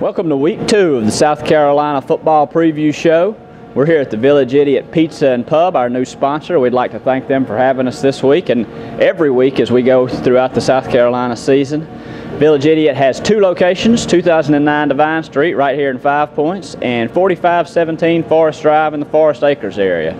Welcome to week 2 of the South Carolina football preview show. We're here at the Village Idiot Pizza and Pub, our new sponsor. We'd like to thank them for having us this week and every week as we go throughout the South Carolina season. Village Idiot has 2 locations, 2009 Devine Street right here in 5 Points and 4517 Forest Drive in the Forest Acres area.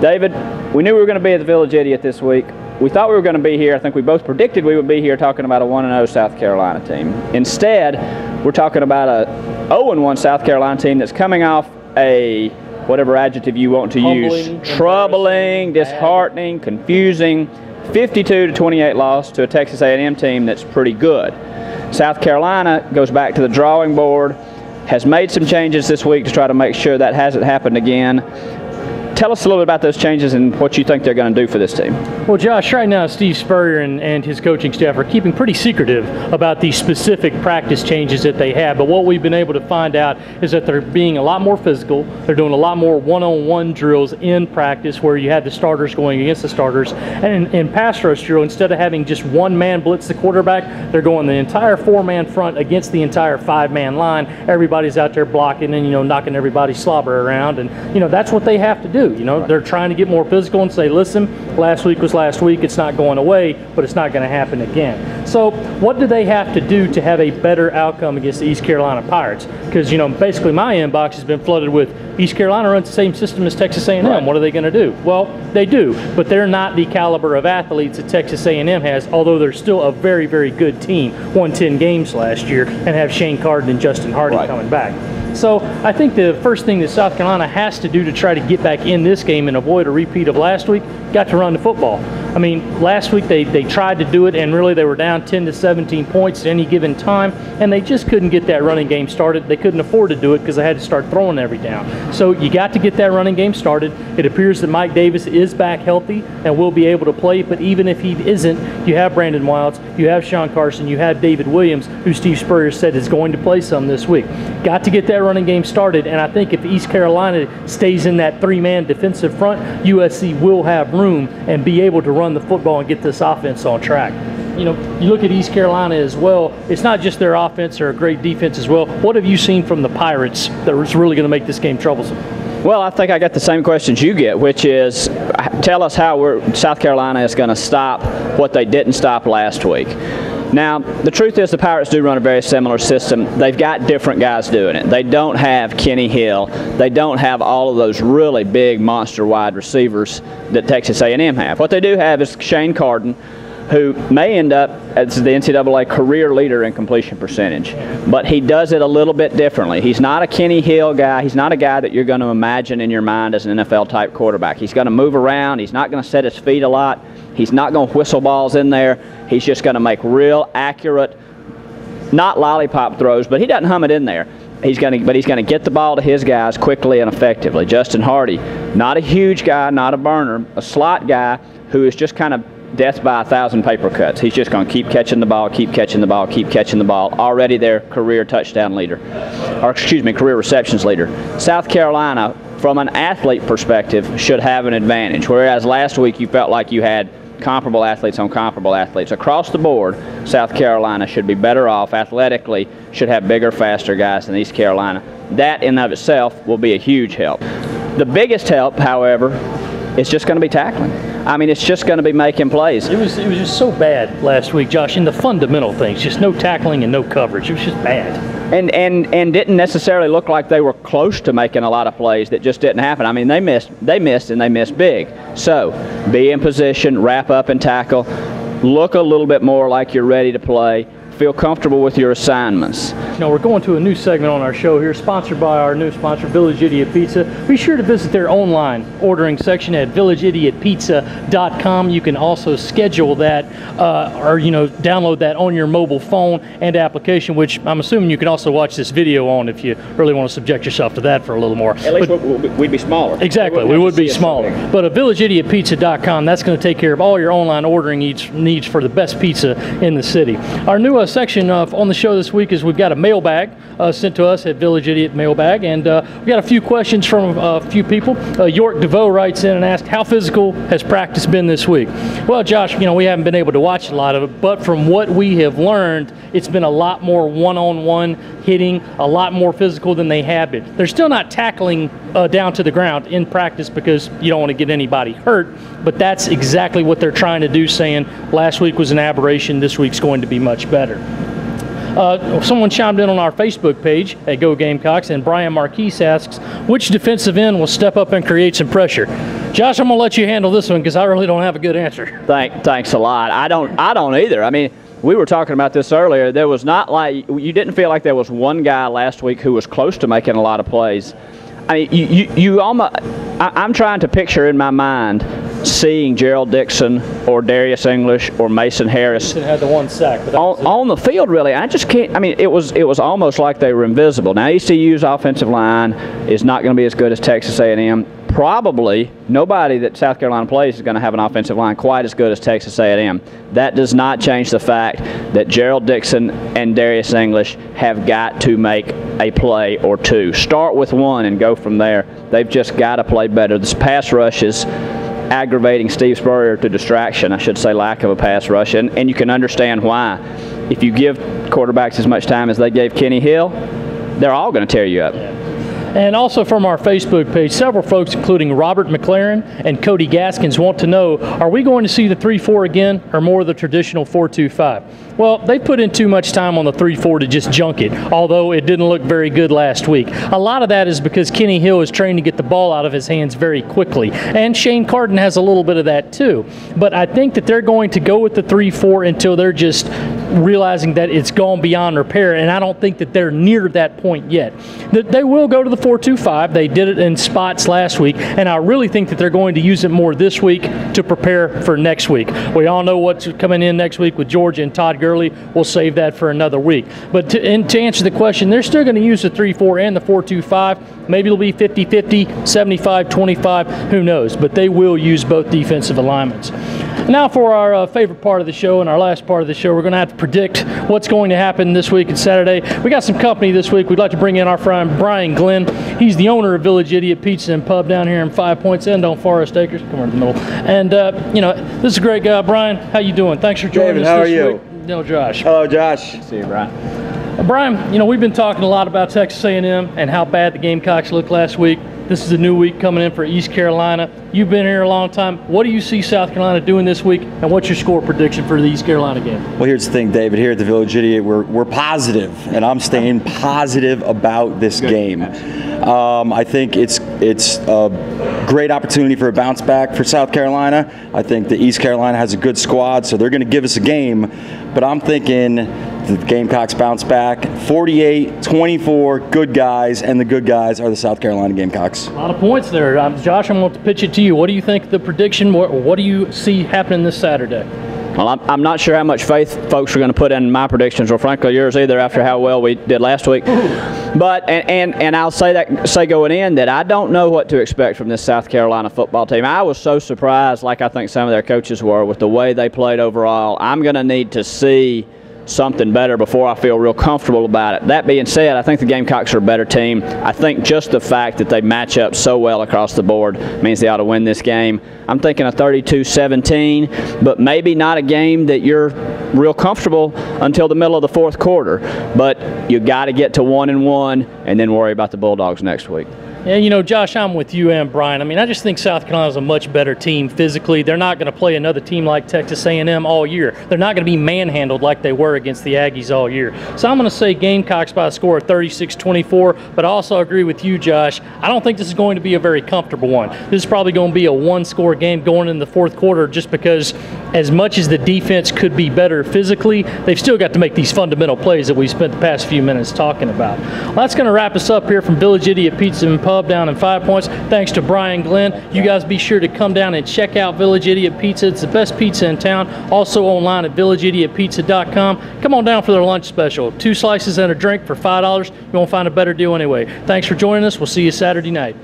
David, we knew we were going to be at the Village Idiot this week. We thought we were going to be here. I think we both predicted we would be here talking about a 1-0 South Carolina team. Instead, we're talking about a 0-1 South Carolina team that's coming off a, whatever adjective you want to use, troubling, disheartening, confusing, 52-28 loss to a Texas A&M team that's pretty good. South Carolina goes back to the drawing board, has made some changes this week to try to make sure that hasn't happened again. Tell us a little bit about those changes and what you think they're going to do for this team. Well, Josh, right now Steve Spurrier and his coaching staff are keeping pretty secretive about the specific practice changes that they have. But what we've been able to find out is that they're being a lot more physical. They're doing a lot more one-on-one drills in practice where you have the starters going against the starters. And in pass rush drill, instead of having just one man blitz the quarterback, they're going the entire 4-man front against the entire 5-man line. Everybody's out there blocking and, knocking everybody's slobber around. And, that's what they have to do. They're trying to get more physical and say, listen, last week was last week. It's not going away, but it's not going to happen again. So what do they have to do to have a better outcome against the East Carolina Pirates? Because, basically my inbox has been flooded with East Carolina runs the same system as Texas A&M. Right. What are they going to do? Well, they do, but they're not the caliber of athletes that Texas A&M has, although they're still a very, very good team. Won 10 games last year and have Shane Carden and Justin Hardy coming back. So I think the first thing that South Carolina has to do to try to get back in this game and avoid a repeat of last week, got to run the football. I mean, last week they tried to do it, and really they were down 10 to 17 points at any given time, and they just couldn't get that running game started. They couldn't afford to do it because they had to start throwing every down. So you got to get that running game started. It appears that Mike Davis is back healthy and will be able to play, but even if he isn't, you have Brandon Wilds, you have Sean Carson, you have David Williams, who Steve Spurrier said is going to play some this week. Got to get that running game started, and I think if East Carolina stays in that 3-man defensive front, USC will have room and be able to run the football and get this offense on track. You look at East Carolina as well, it's not just their offense or a great defense as well. What have you seen from the Pirates that was really going to make this game troublesome? Well, I think I got the same questions you get, which is tell us how South Carolina is going to stop what they didn't stop last week. Now, the truth is the Pirates do run a very similar system. They've got different guys doing it. They don't have Kenny Hill. They don't have all of those really big monster wide receivers that Texas A&M have. What they do have is Shane Carden, who may end up as the NCAA career leader in completion percentage. But he does it a little bit differently. He's not a Kenny Hill guy. He's not a guy that you're going to imagine in your mind as an NFL-type quarterback. He's going to move around. He's not going to set his feet a lot. He's not going to whistle balls in there. He's just going to make real accurate, not lollipop throws, but he doesn't hum it in there. He's going to get the ball to his guys quickly and effectively. Justin Hardy, not a huge guy, not a burner, a slot guy who is just kind of death by 1,000 paper cuts. He's just going to keep catching the ball, keep catching the ball, keep catching the ball. Already their career touchdown leader, or excuse me, career receptions leader. South Carolina, from an athlete perspective, should have an advantage. Whereas last week you felt like you had comparable athletes on comparable athletes. Across the board, South Carolina should be better off athletically, should have bigger, faster guys than East Carolina. That in and of itself will be a huge help. The biggest help, however, is just going to be tackling. I mean, it's just going to be making plays. It was just so bad last week, Josh, in the fundamental things, just no tackling and no coverage. It was just bad. And didn't necessarily look like they were close to making a lot of plays that just didn't happen. I mean, they missed and they missed big. So be in position, wrap up and tackle, look a little bit more like you're ready to play, feel comfortable with your assignments. Now we're going to a new segment on our show here, sponsored by our new sponsor, Village Idiot Pizza. Be sure to visit their online ordering section at villageidiotpizza.com. You can also schedule that or download that on your mobile phone and application, which I'm assuming you can also watch this video on if you really want to subject yourself to that for a little more. At least we'd be smaller. Exactly, we would be smaller. But at villageidiotpizza.com, that's going to take care of all your online ordering needs for the best pizza in the city. Our new section on the show this week is we've got a mailbag sent to us at Village Idiot Mailbag, and we got a few questions from a few people. York DeVoe writes in and asks, how physical has practice been this week? Well, Josh, we haven't been able to watch a lot of it, but from what we have learned, it's been a lot more one-on-one hitting, a lot more physical than they have been. They're still not tackling down to the ground in practice because you don't want to get anybody hurt, but that's exactly what they're trying to do, saying last week was an aberration, this week's going to be much better. Someone chimed in on our Facebook page at Go Gamecocks, and Brian Marquise asks, which defensive end will step up and create some pressure? Josh, I'm going to let you handle this one because I really don't have a good answer. Thanks a lot. I don't either. I mean, we were talking about this earlier. There was not like, you didn't feel like there was one guy last week who was close to making a lot of plays. I mean, you almost, I'm trying to picture in my mind seeing Gerald Dixon or Darius English or Mason Harris had the one sack, but on the field. Really, I just can't. I mean, it was almost like they were invisible. Now, ECU's offensive line is not going to be as good as Texas A&M. Probably nobody that South Carolina plays is going to have an offensive line quite as good as Texas A&M. That does not change the fact that Gerald Dixon and Darius English have got to make a play or two. Start with one and go from there. They've just got to play better. This pass rush is aggravating Steve Spurrier to distraction, I should say, lack of a pass rush, and you can understand why. If you give quarterbacks as much time as they gave Kenny Hill, they're all going to tear you up. And also from our Facebook page, several folks, including Robert McLaren and Cody Gaskins, want to know, are we going to see the 3-4 again or more of the traditional 4-2-5? Well, they put in too much time on the 3-4 to just junk it, although it didn't look very good last week. A lot of that is because Kenny Hill is trained to get the ball out of his hands very quickly, and Shane Carden has a little bit of that too. But I think that they're going to go with the 3-4 until they're just realizing that it's gone beyond repair, and I don't think that they're near that point yet. They will go to the 4-2-5. They did it in spots last week, and I really think that they're going to use it more this week to prepare for next week. We all know what's coming in next week with Georgia and Todd Gurley. We'll save that for another week. But to answer the question, they're still going to use the 3-4 and the 4-2-5. Maybe it'll be 50-50, 75-25, who knows. But they will use both defensive alignments. Now for our favorite part of the show and our last part of the show, we're going to have to predict what's going to happen this week and Saturday. We got some company this week. We'd like to bring in our friend Brian Glenn. He's the owner of Village Idiot Pizza and Pub down here in 5 Points End on Forest Acres. Come over to the middle. And, this is a great guy. Brian, how you doing? Thanks for joining us how this are you? week. No, Josh. Hello, Josh. See you, Brian. Brian, we've been talking a lot about Texas A&M and how bad the Gamecocks looked last week. This is a new week coming in for East Carolina. You've been here a long time. What do you see South Carolina doing this week, and what's your score prediction for the East Carolina game? Well, here's the thing, David. Here at the Village Idiot, we're positive, and I'm staying positive about this game. I think it's a great opportunity for a bounce back for South Carolina. I think that East Carolina has a good squad, so they're going to give us a game. But I'm thinking the Gamecocks bounce back. 48-24, good guys, and the good guys are the South Carolina Gamecocks. A lot of points there. Josh, I'm going to pitch it to you. What do you think the prediction, what do you see happening this Saturday? Well, I'm not sure how much faith folks are going to put in my predictions, or frankly yours either, after how well we did last week. But and I'll say going in that I don't know what to expect from this South Carolina football team. I was so surprised, like I think some of their coaches were, with the way they played overall. I'm going to need to see something better before I feel real comfortable about it. That being said, I think the Gamecocks are a better team. I think just the fact that they match up so well across the board means they ought to win this game. I'm thinking a 32-17, but maybe not a game that you're real comfortable until the middle of the fourth quarter. But you got to get to 1-1 and then worry about the Bulldogs next week. Yeah, Josh, I'm with you and Brian. I mean, I just think South Carolina's a much better team physically. They're not going to play another team like Texas A&M all year. They're not going to be manhandled like they were against the Aggies all year. So I'm going to say Gamecocks by a score of 36-24, but I also agree with you, Josh. I don't think this is going to be a very comfortable one. This is probably going to be a one-score game going in the fourth quarter, just because as much as the defense could be better physically, they've still got to make these fundamental plays that we spent the past few minutes talking about. Well, that's going to wrap us up here from Village Idiot Pizza and Pub down in 5 Points. Thanks to Brian Glenn. You guys be sure to come down and check out Village Idiot Pizza. It's the best pizza in town. Also online at villageidiotpizza.com. Come on down for their lunch special. 2 slices and a drink for $5. You won't find a better deal anyway. Thanks for joining us. We'll see you Saturday night.